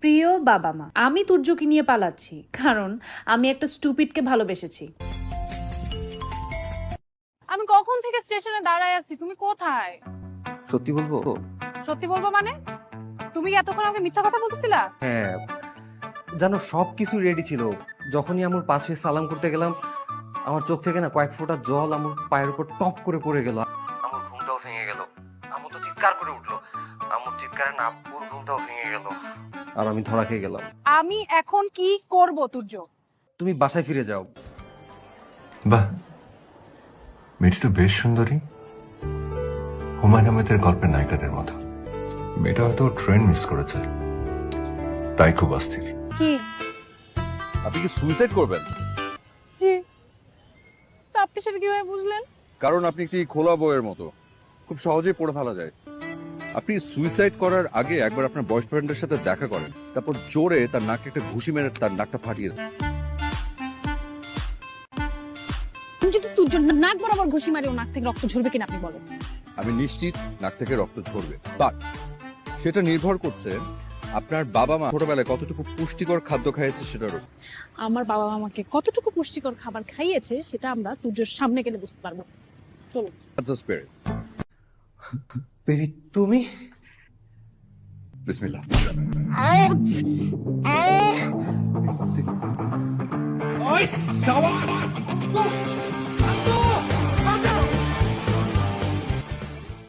প্রিয় বাবা মা, আমি তুর্যকে নিয়ে পালাচ্ছি কারণ আমি একটা স্টুপিডকে ভালোবেসেছি। আমি কখন থেকে স্টেশনে দাঁড়ায় আছি, তুমি কোথায়? সত্যি বলবো? সত্যি বলবো মানে? তুমি কি এতক্ষণ আমাকে মিথ্যা কথা বলতেছিলা? হ্যাঁ, জানো সবকিছু রেডি ছিল। যখনই আমার পাশে সালাম করতে গেলাম, আমার চোখ থেকে না কয়েক ফোঁটা জল আমার পায়ের উপর টপ করে পড়ে গেল। আমার ঘুমটাও ভেঙে গেল। আমু তো চিৎকার করে উঠলো। আমুর চিৎকারে না আব্বুর ঘুমটাও ভেঙে গেল। আর আমি ধরা খেয়ে গেলাম। আমি এখন কি করব তুর্য? তুমি বাসায় ফিরে যাও। বাহ, মেয়েটি তো বেশ সুন্দরী, হুমায়ুন আহমেদের গল্পের নায়িকাদের মতো। মেয়েটা হয়তো ট্রেন মিস করেছে, তাই খুব অস্থির। কি? আপনি কি সুইসাইড করবেন? জি। তা আপনি সেটা কিভাবে বুঝলেন? কারণ আপনি একটি খোলা বইয়ের মতো, খুব সহজেই পড়ে ফেলা যায়। আপনি সুইসাইড করার আগে একবার আপনার বয়ফ্রেন্ডের সাথে দেখা করেন, তারপর জোরে তার নাকে একটা ঘুষি মেরে তার নাকটা ফাটিয়ে দেন। তুমি যদি তুর্য নাক বরাবর ঘুষি মারি ও নাক থেকে রক্ত ঝরবে কিনা আপনি বলেন। আমি নিশ্চিত নাক থেকে রক্ত ঝরবে, বাট সেটা নির্ভর করছে আপনার বাবা মা ছোটবেলায় কতটুকু পুষ্টিকর খাদ্য খাইয়েছে সেটার উপর। আমার বাবা আমাকে কতটুকু পুষ্টিকর খাবার খাইয়েছে সেটা আমরা তুর্যর সামনে গেলে বুঝতে পারবো। চলো। That's the spirit. বেবি তুমি? বিসমিল্লাহ। ওই শালা